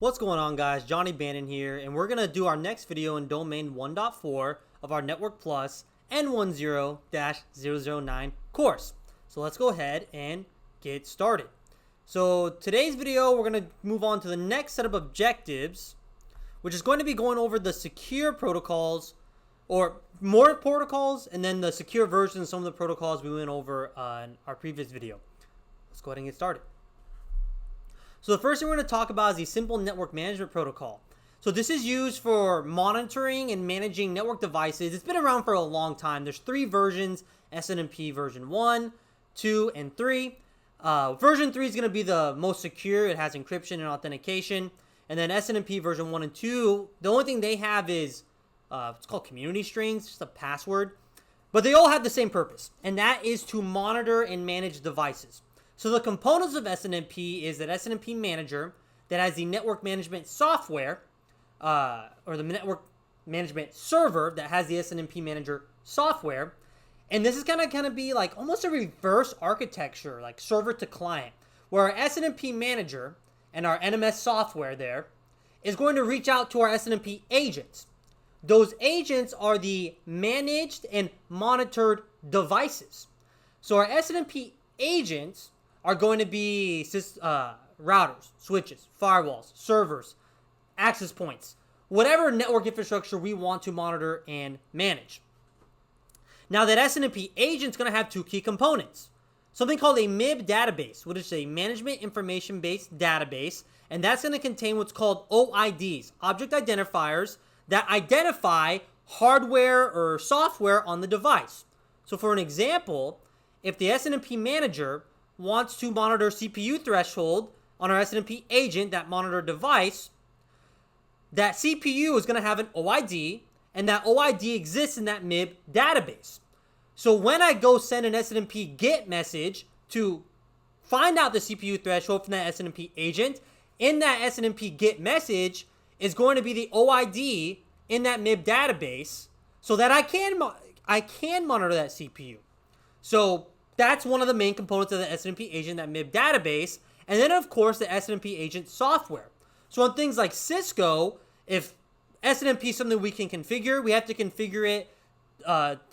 What's going on, guys? Johnny Bannon here, and we're going to do our next video in domain 1.4 of our Network Plus N10-009 course. So let's go ahead and get started. So today's video, we're going to move on to the next set of objectives, which is going to be going over the secure protocols, or more protocols, and then the secure version of some of the protocols we went over in our previous video. Let's go ahead and get started. So the first thing we're going to talk about is the simple network management protocol. So this is used for monitoring and managing network devices. It's been around for a long time. There's 3 versions: SNMP version 1, 2, and 3. Version 3 is going to be the most secure. It has encryption and authentication. And then SNMP version 1 and 2, the only thing they have is, it's called community strings, just a password. But they all have the same purpose, and that is to monitor and manage devices. So the components of SNMP is that SNMP manager that has the network management software, or the network management server that has the SNMP manager software. And this is going to be like almost a reverse architecture, like server to client, where our SNMP manager and our NMS software there is going to reach out to our SNMP agents. Those agents are the managed and monitored devices. So our SNMP agents are going to be routers, switches, firewalls, servers, access points, whatever network infrastructure we want to monitor and manage. Now that SNMP agent is going to have 2 key components. Something called a MIB database, which is a management information-based database, and that's going to contain what's called OIDs, object identifiers, that identify hardware or software on the device. So for an example, if the SNMP manager wants to monitor CPU threshold on our SNMP agent, that monitor device, that CPU is going to have an OID, and that OID exists in that MIB database. So when I go send an SNMP GET message to find out the CPU threshold from that SNMP agent, in that SNMP GET message is going to be the OID in that MIB database, so that I can monitor that CPU. So that's one of the main components of the SNMP agent, that MIB database. And then, of course, the SNMP agent software. So on things like Cisco, if SNMP is something we can configure, we have to configure it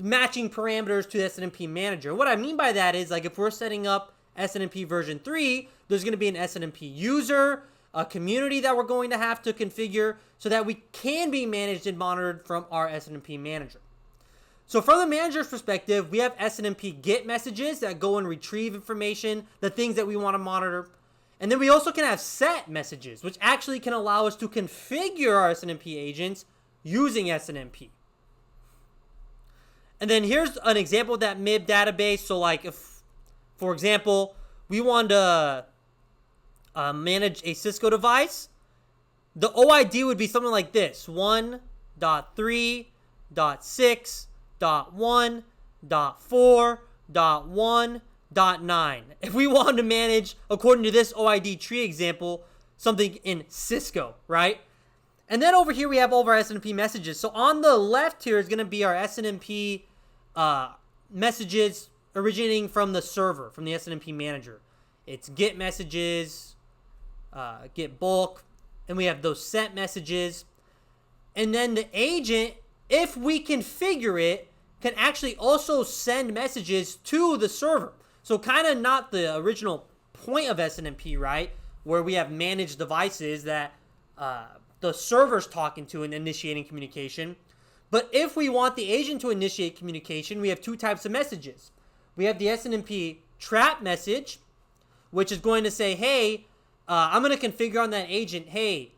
matching parameters to the SNMP manager. What I mean by that is, like, if we're setting up SNMP version 3, there's going to be an SNMP user, a community that we're going to have to configure so that we can be managed and monitored from our SNMP manager. So from the manager's perspective, we have SNMP GET messages that go and retrieve information, the things that we want to monitor. And then we also can have SET messages, which actually can allow us to configure our SNMP agents using SNMP. And then here's an example of that MIB database. So like if, for example, we want to manage a Cisco device, the OID would be something like this: 1.3.6.1.4.1.9. If we wanted to manage, according to this OID tree example, something in Cisco, right? And then over here we have all of our SNMP messages. So on the left here is going to be our SNMP messages originating from the server, from the SNMP manager. It's GET messages, GET bulk, and we have those SET messages. And then the agent, if we configure it, can actually also send messages to the server. So kind of not the original point of SNMP, right? Where we have managed devices that the server's talking to and initiating communication. But if we want the agent to initiate communication, we have 2 types of messages. We have the SNMP trap message, which is going to say, hey, I'm going to configure on that agent, hey,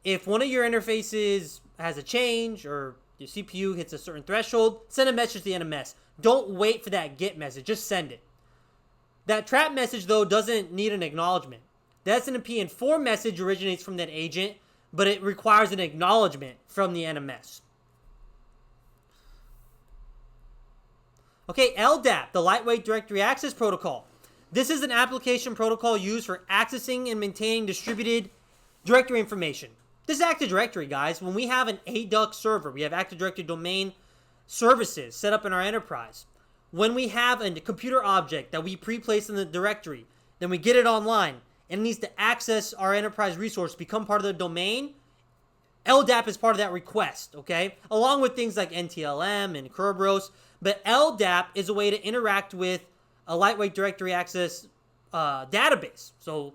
if one of your interfaces has a change or your CPU hits a certain threshold, send a message to the NMS. Don't wait for that GET message. Just send it. That trap message, though, doesn't need an acknowledgement. The SNMP inform message originates from that agent, but it requires an acknowledgement from the NMS. Okay, LDAP, the Lightweight Directory Access Protocol. This is an application protocol used for accessing and maintaining distributed directory information. This is Active Directory, guys. When we have an ADUC server, we have Active Directory domain services set up in our enterprise. When we have a computer object that we pre-place in the directory, then we get it online. and it needs to access our enterprise resource, become part of the domain, LDAP is part of that request, okay? Along with things like NTLM and Kerberos. But LDAP is a way to interact with a lightweight directory access database. So,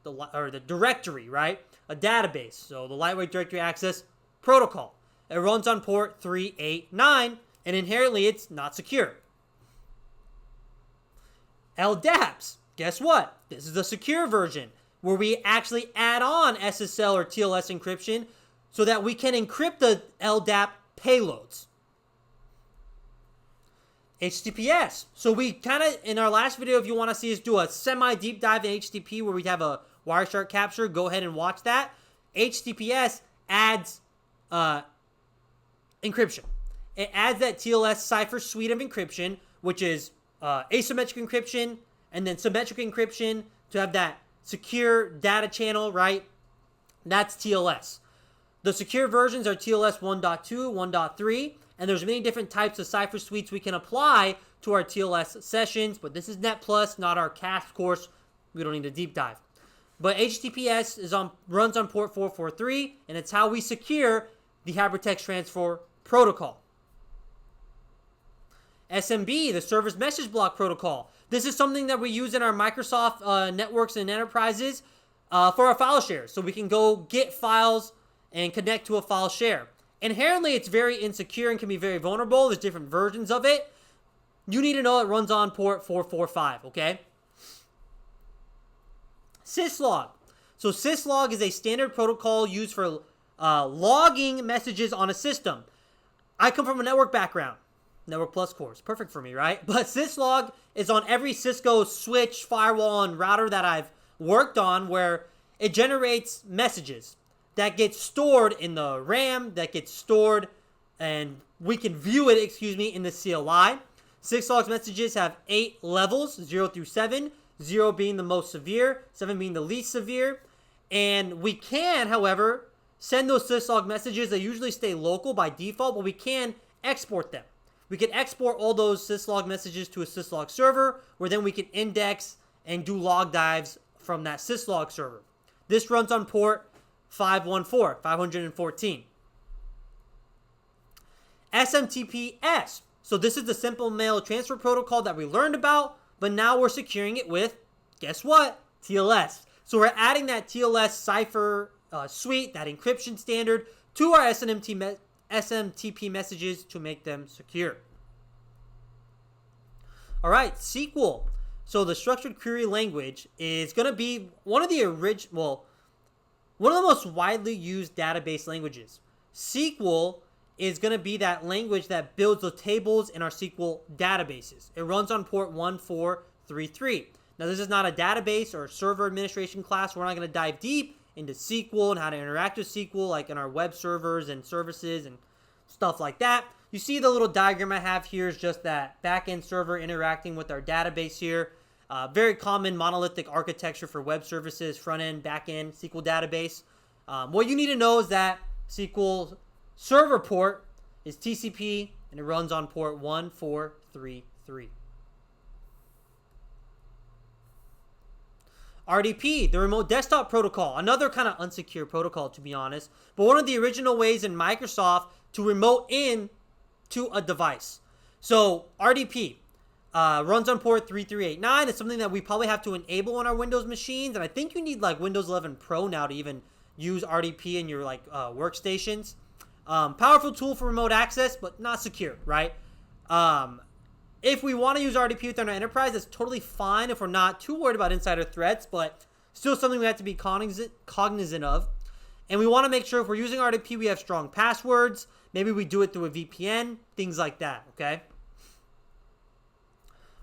the directory, right? A database. So, the lightweight directory access protocol. It runs on port 389, and inherently it's not secure. LDAPS, guess what? This is the secure version where we actually add on SSL or TLS encryption so that we can encrypt the LDAP payloads. HTTPS. So we kind of, in our last video, if you want to see us do a semi-deep dive in HTTP where we have a Wireshark capture, go ahead and watch that. HTTPS adds encryption. It adds that TLS cipher suite of encryption, which is asymmetric encryption and then symmetric encryption to have that secure data channel, right? That's TLS. The secure versions are TLS 1.2, 1.3, and there's many different types of cipher suites we can apply to our TLS sessions, but this is Net Plus, not our CAST course. We don't need a deep dive. But HTTPS runs on port 443, and it's how we secure the hypertext transfer protocol. SMB, the Service Message Block Protocol. This is something that we use in our Microsoft networks and enterprises for our file shares. So we can go get files and connect to a file share. Inherently, it's very insecure and can be very vulnerable. There's different versions of it. You need to know it runs on port 445, okay? Syslog. So Syslog is a standard protocol used for logging messages on a system. I come from a network background. Network Plus course. Perfect for me, right? But Syslog is on every Cisco switch, firewall, and router that I've worked on where it generates messages that get stored in the RAM, that gets stored, and we can view it, in the CLI. Syslog's messages have 8 levels, 0 through 7, 0 being the most severe, 7 being the least severe. And we can, however, send those Syslog messages. They usually stay local by default, but we can export them. We can export all those Syslog messages to a Syslog server, where then we can index and do log dives from that Syslog server. This runs on port 514. SMTPS. So this is the simple mail transfer protocol that we learned about, but now we're securing it with, guess what? TLS. So we're adding that TLS cipher suite, that encryption standard, to our SMTP messages to make them secure. All right, SQL. So the structured query language is going to be one of the most widely used database languages. SQL is going to be that language that builds the tables in our SQL databases. It runs on port 1433. Now, this is not a database or server administration class. We're not going to dive deep into SQL and how to interact with SQL, like in our web servers and services and stuff like that. You see the little diagram I have here is just that backend server interacting with our database here. Very common monolithic architecture for web services, front-end, back-end, SQL database. What you need to know is that SQL server port is TCP, and it runs on port 1433. RDP, the remote desktop protocol, another kind of unsecure protocol, to be honest, but one of the original ways in Microsoft to remote in to a device. So RDP runs on port 3389. It's something that we probably have to enable on our Windows machines, and I think you need like Windows 11 Pro now to even use RDP in your workstations. Powerful tool for remote access, but not secure, right? If we want to use RDP within our enterprise, that's totally fine if we're not too worried about insider threats, but still something we have to be cognizant of. And we want to make sure if we're using RDP, we have strong passwords. Maybe we do it through a VPN, things like that, okay?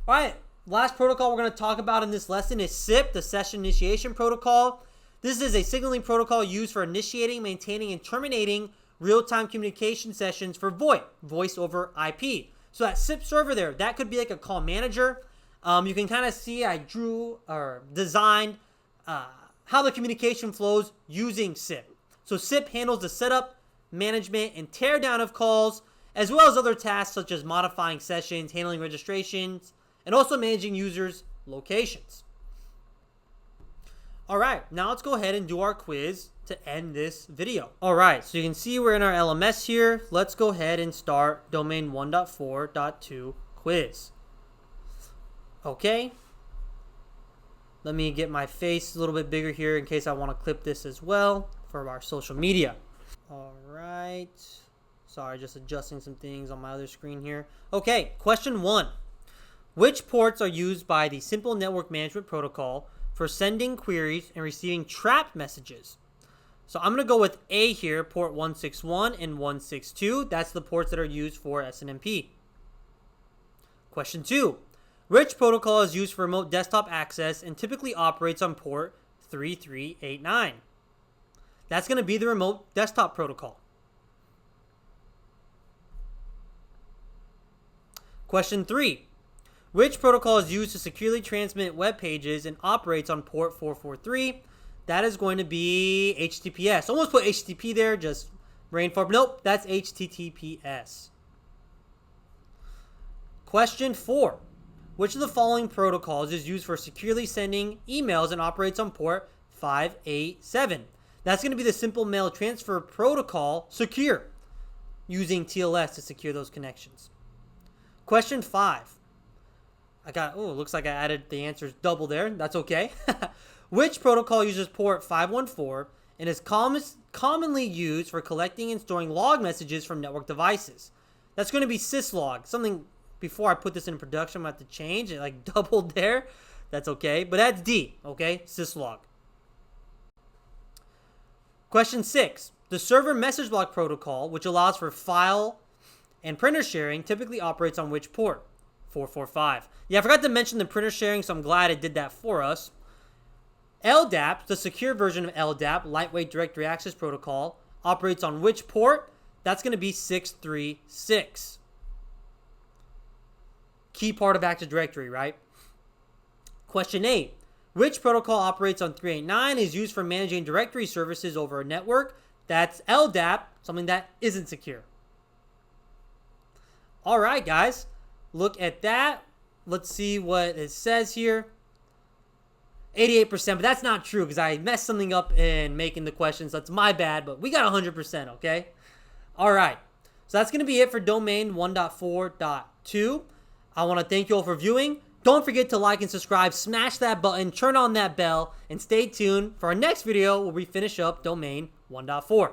All right, last protocol we're going to talk about in this lesson is SIP, the Session Initiation Protocol. This is a signaling protocol used for initiating, maintaining, and terminating real-time communication sessions for VoIP, voice over IP. So that SIP server there, that could be like a call manager. You can kind of see I drew or designed how the communication flows using SIP. So SIP handles the setup, management, and teardown of calls, as well as other tasks such as modifying sessions, handling registrations, and also managing users' locations. All right, now let's go ahead and do our quiz to end this video. All right, so you can see we're in our LMS here. Let's go ahead and start domain 1.4.2 quiz. Okay. Let me get my face a little bit bigger here in case I want to clip this as well for our social media. All right. Sorry, just adjusting some things on my other screen here. Okay, question 1. Which ports are used by the Simple Network Management Protocol for sending queries and receiving trapped messages? So I'm going to go with A here, port 161 and 162. That's the ports that are used for SNMP. Question 2. Which protocol is used for remote desktop access and typically operates on port 3389? That's going to be the remote desktop protocol. Question 3. Which protocol is used to securely transmit web pages and operates on port 443? That is going to be HTTPS. Almost put HTTP there, just brain fart. Nope, that's HTTPS. Question 4. Which of the following protocols is used for securely sending emails and operates on port 587? That's going to be the Simple Mail Transfer Protocol Secure, using TLS to secure those connections. Question 5. Looks like I added the answers double there. That's okay. Which protocol uses port 514 and is commonly used for collecting and storing log messages from network devices? That's going to be Syslog. Something before I put this in production, I'm going to have to change it, like doubled there. That's okay. But that's D, okay? Syslog. Question 6. The server message block protocol, which allows for file and printer sharing, typically operates on which port? 445. Yeah, I forgot to mention the printer sharing, so I'm glad it did that for us. LDAPS, the secure version of LDAP, Lightweight Directory Access Protocol, operates on which port? That's going to be 636. Key part of Active Directory, right? Question 8. Which protocol operates on 389 is used for managing directory services over a network? That's LDAP, something that isn't secure. All right, guys. Look at that. Let's see what it says here. 88%, but that's not true because I messed something up in making the questions. That's my bad, but we got 100%, okay? All right. So that's going to be it for domain 1.4.2. I want to thank you all for viewing. Don't forget to like and subscribe, smash that button, turn on that bell, and stay tuned for our next video where we finish up domain 1.4.